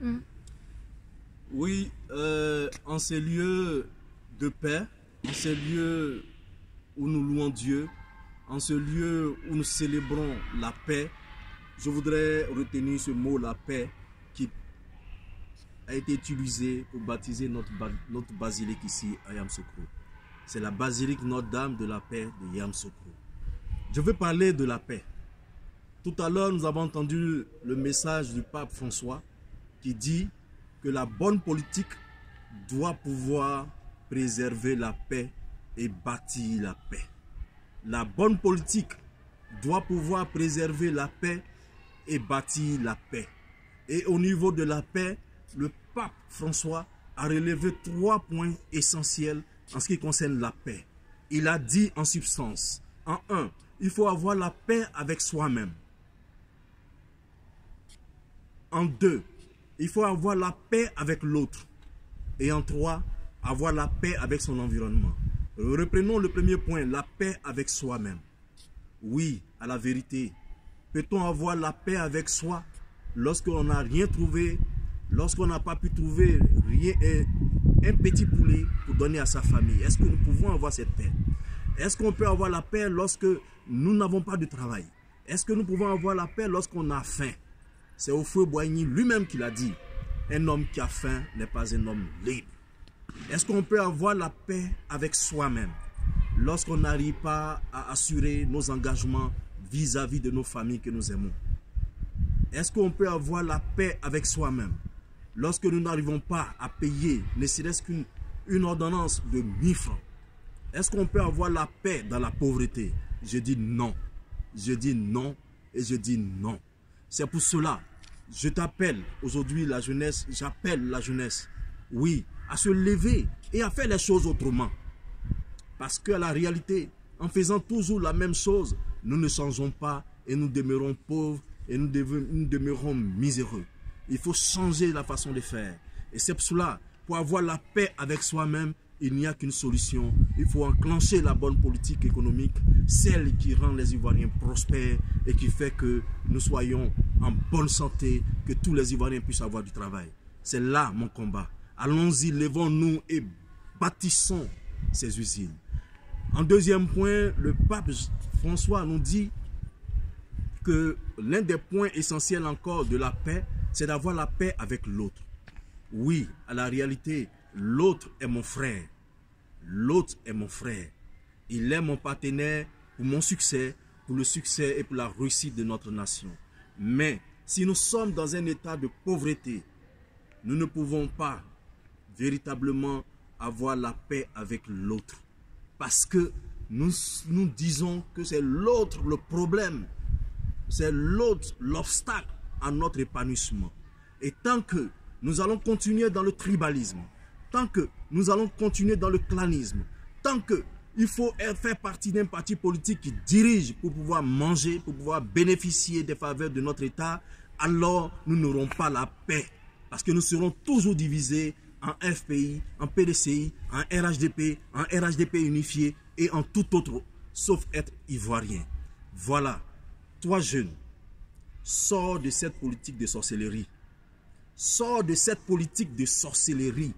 Mm. Oui, en ces lieux de paix, en ces lieux où nous louons Dieu, en ce lieu où nous célébrons la paix, je voudrais retenir ce mot, la paix, qui a été utilisé pour baptiser notre basilique ici à Yamoussoukro. C'est la basilique Notre-Dame de la paix de Yamoussoukro. Je veux parler de la paix. Tout à l'heure, nous avons entendu le message du pape François qui dit que la bonne politique doit pouvoir préserver la paix et bâtir la paix. La bonne politique doit pouvoir préserver la paix et bâtir la paix. Et au niveau de la paix, le pape François a relevé 3 points essentiels en ce qui concerne la paix. Il a dit en substance, en 1, il faut avoir la paix avec soi-même. En 2, il faut avoir la paix avec l'autre. Et en 3, avoir la paix avec son environnement. Reprenons le premier point, la paix avec soi-même. Oui, à la vérité, peut-on avoir la paix avec soi lorsqu'on n'a rien trouvé, lorsqu'on n'a pas pu trouver rien, un petit poulet pour donner à sa famille? Est-ce que nous pouvons avoir cette paix? Est-ce qu'on peut avoir la paix lorsque nous n'avons pas de travail? Est-ce que nous pouvons avoir la paix lorsqu'on a faim? C'est Houphouët-Boigny lui-même qui l'a dit. Un homme qui a faim n'est pas un homme libre. Est-ce qu'on peut avoir la paix avec soi-même lorsqu'on n'arrive pas à assurer nos engagements vis-à-vis de nos familles que nous aimons? Est-ce qu'on peut avoir la paix avec soi-même lorsque nous n'arrivons pas à payer ne serait-ce qu'une ordonnance de 1000 francs? Est-ce qu'on peut avoir la paix dans la pauvreté? Je dis non. Je dis non et je dis non. C'est pour cela, je t'appelle aujourd'hui la jeunesse, j'appelle la jeunesse, oui, à se lever et à faire les choses autrement. Parce que la réalité, en faisant toujours la même chose, nous ne changeons pas et nous demeurons pauvres et nous demeurons miséreux. Il faut changer la façon de faire. Et c'est pour cela, pour avoir la paix avec soi-même, il n'y a qu'une solution. Il faut enclencher la bonne politique économique, celle qui rend les Ivoiriens prospères et qui fait que nous soyons en bonne santé, que tous les Ivoiriens puissent avoir du travail. C'est là mon combat. Allons-y, levons-nous et bâtissons ces usines. En deuxième point, le pape François nous dit que l'un des points essentiels encore de la paix, c'est d'avoir la paix avec l'autre. Oui, à la réalité, l'autre est mon frère. L'autre est mon frère. Il est mon partenaire pour mon succès, pour le succès et pour la réussite de notre nation. Mais si nous sommes dans un état de pauvreté, nous ne pouvons pas véritablement avoir la paix avec l'autre. Parce que nous disons que c'est l'autre le problème. C'est l'autre l'obstacle à notre épanouissement. Et tant que nous allons continuer dans le tribalisme, tant que nous allons continuer dans le clanisme, tant que il faut faire partie d'un parti politique qui dirige pour pouvoir manger, pour pouvoir bénéficier des faveurs de notre État, alors nous n'aurons pas la paix. Parce que nous serons toujours divisés en FPI, en PDCI, en RHDP, en RHDP unifié et en tout autre, sauf être ivoirien. Voilà, toi jeune, sors de cette politique de sorcellerie. Sors de cette politique de sorcellerie.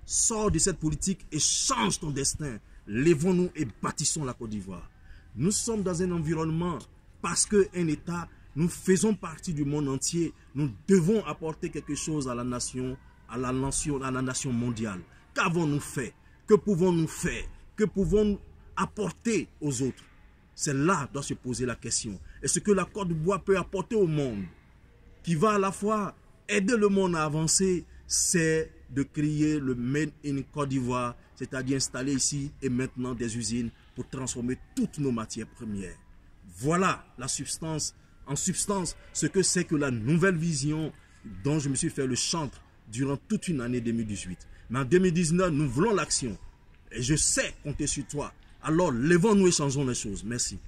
Sors de cette politique et change ton destin. Lèvons-nous et bâtissons la Côte d'Ivoire. Nous sommes dans un environnement parce qu'un État, nous faisons partie du monde entier. Nous devons apporter quelque chose à la nation, à la nation mondiale. Qu'avons-nous fait? Que pouvons-nous faire? Que pouvons-nous apporter aux autres? C'est là doit se poser la question. Est-ce que la Côte d'Ivoire peut apporter au monde, qui va à la fois aider le monde à avancer, c'est de créer le Made in Côte d'Ivoire, c'est-à-dire installer ici et maintenant des usines pour transformer toutes nos matières premières. Voilà la substance, en substance, ce que c'est que la nouvelle vision dont je me suis fait le chantre durant toute une année 2018. Mais en 2019, nous voulons l'action. Et je sais compter sur toi. Alors, levons-nous et changeons les choses. Merci.